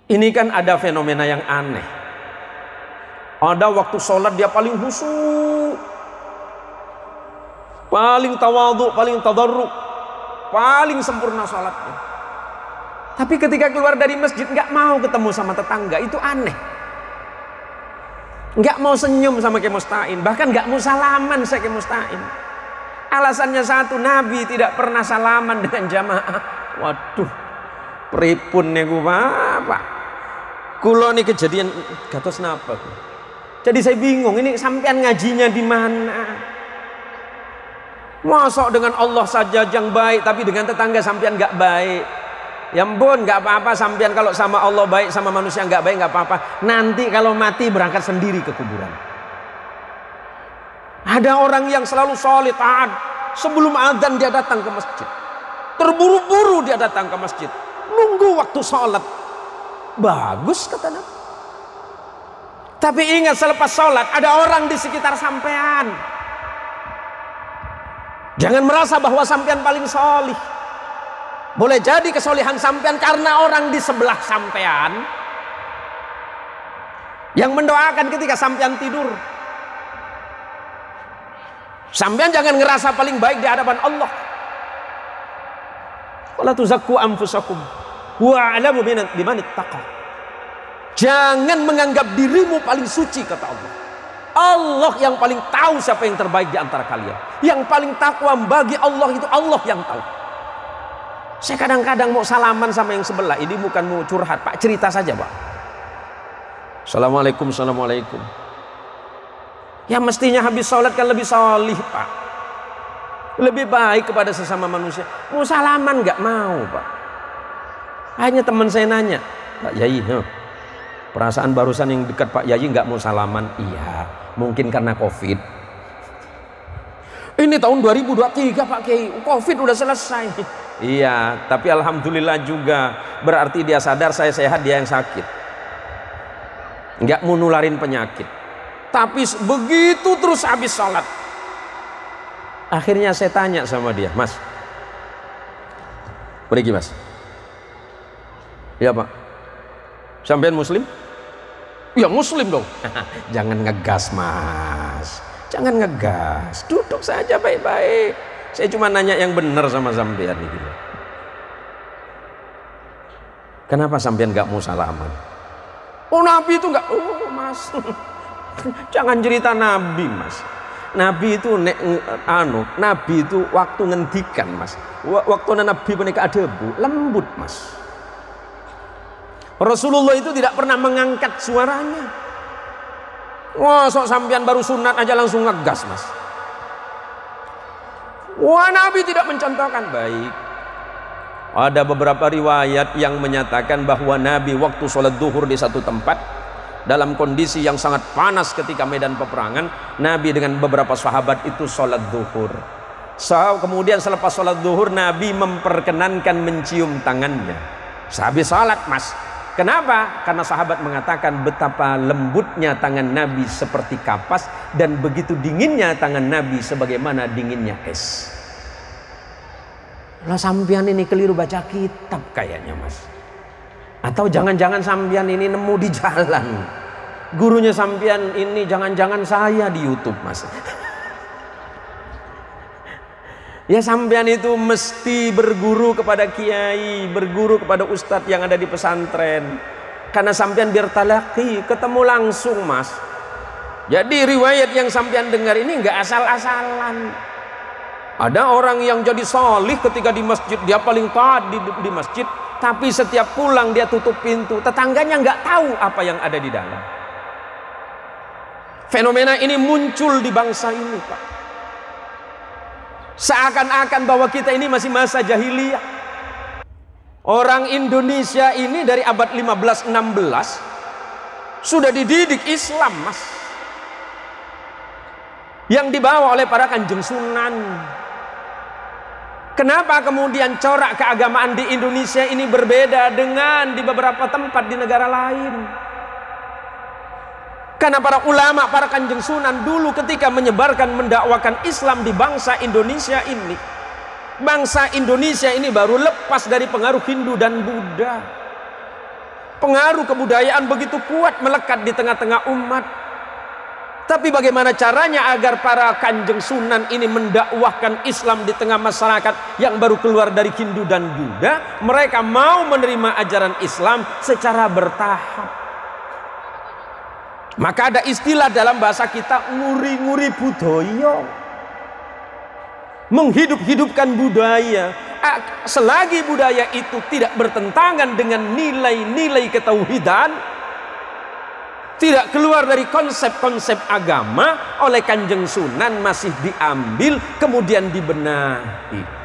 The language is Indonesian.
Ini kan ada fenomena yang aneh. Ada waktu sholat dia paling khusyuk, paling tawadhu, paling tadarruk, paling sempurna sholatnya. Tapi ketika keluar dari masjid nggak mau ketemu sama tetangga, itu aneh. Nggak mau senyum sama Kiai Musta'in, bahkan nggak mau salaman sama Kiai Musta'in. Alasannya satu, Nabi tidak pernah salaman dengan jamaah. Waduh, pripun niku Pak. Kulo ini kejadian gatos napa. Jadi saya bingung, ini sampean ngajinya di mana? Mosok dengan Allah saja yang baik, tapi dengan tetangga sampean nggak baik. Ya ampun, nggak apa-apa sampean kalau sama Allah baik, sama manusia nggak baik nggak apa-apa. Nanti kalau mati berangkat sendiri ke kuburan. Ada orang yang selalu sholih taat, sebelum azan dia datang ke masjid. Terburu-buru dia datang ke masjid, nunggu waktu sholat. Bagus kata Nabi. Tapi ingat, selepas sholat ada orang di sekitar sampean. Jangan merasa bahwa sampean paling sholih. Boleh jadi kesolihan sampean karena orang di sebelah sampean yang mendoakan ketika sampean tidur. Sampean jangan ngerasa paling baik di hadapan Allah. Wala tuzakku anfusakum wa a'lamu biman ittaqa. Jangan menganggap dirimu paling suci kata Allah. Allah yang paling tahu siapa yang terbaik di antara kalian. Yang paling takwa bagi Allah itu Allah yang tahu. Saya kadang-kadang mau salaman sama yang sebelah. Ini bukan mau curhat Pak, cerita saja Pak. Assalamualaikum, assalamualaikum. Ya mestinya habis sholat kan lebih sholih Pak, lebih baik kepada sesama manusia. Mau salaman nggak mau Pak. Hanya teman saya nanya, Pak Yai, perasaan barusan yang dekat Pak Yai nggak mau salaman. Iya, mungkin karena Covid. Ini tahun 2023 Pak Kiai, Covid udah selesai. Iya, tapi alhamdulillah juga berarti dia sadar saya sehat, dia yang sakit. Nggak mau nularin penyakit. Tapi begitu terus habis sholat. Akhirnya saya tanya sama dia, Mas, pergi Mas. Ya Pak. Sampean Muslim? Ya Muslim dong. Jangan ngegas Mas, jangan ngegas. Duduk saja baik-baik. Saya cuma nanya yang benar sama sampean gitu. Kenapa sampean nggak mau salaman? Oh Nabi itu nggak. Oh Mas, jangan cerita Nabi Mas. Nabi itu Nabi itu waktu ngendikan Mas. Waktu Nabi menikah adebu lembut Mas. Rasulullah itu tidak pernah mengangkat suaranya. Wah, sok sampean baru sunat aja langsung ngegas Mas. Wah, Nabi tidak mencontohkan. Baik. Ada beberapa riwayat yang menyatakan bahwa Nabi waktu sholat zuhur di satu tempat dalam kondisi yang sangat panas ketika medan peperangan, Nabi dengan beberapa sahabat itu sholat zuhur. Kemudian selepas sholat zuhur Nabi memperkenankan mencium tangannya. Sehabis sholat Mas. Kenapa? Karena sahabat mengatakan betapa lembutnya tangan Nabi seperti kapas dan begitu dinginnya tangan Nabi sebagaimana dinginnya es. Lah sampean ini keliru baca kitab kayaknya Mas. Atau jangan-jangan sampean ini nemu di jalan. Gurunya sampean ini jangan-jangan saya di YouTube Mas. Ya sampean itu mesti berguru kepada kiai, berguru kepada ustadz yang ada di pesantren. Karena sampean biar talaqi, ketemu langsung Mas. Jadi riwayat yang sampean dengar ini nggak asal-asalan. Ada orang yang jadi salih ketika di masjid, dia paling taat di masjid, tapi setiap pulang dia tutup pintu, tetangganya nggak tahu apa yang ada di dalam. Fenomena ini muncul di bangsa ini Pak. Seakan-akan bahwa kita ini masih masa jahiliyah. Orang Indonesia ini dari abad 15-16 sudah dididik Islam Mas, yang dibawa oleh para kanjeng Sunan. Kenapa kemudian corak keagamaan di Indonesia ini berbeda dengan di beberapa tempat di negara lain? Karena para ulama, para kanjeng Sunan dulu ketika menyebarkan, mendakwakan Islam di bangsa Indonesia ini, bangsa Indonesia ini baru lepas dari pengaruh Hindu dan Buddha. pengaruh kebudayaan begitu kuat melekat di tengah-tengah umat. Tapi bagaimana caranya agar para Kanjeng Sunan ini mendakwahkan Islam di tengah masyarakat yang baru keluar dari Hindu dan Buddha? Mereka mau menerima ajaran Islam secara bertahap. Maka ada istilah dalam bahasa kita, nguri-nguri budaya, menghidup-hidupkan budaya. Selagi budaya itu tidak bertentangan dengan nilai-nilai ketauhidan, tidak keluar dari konsep-konsep agama, oleh Kanjeng Sunan masih diambil kemudian dibenahi.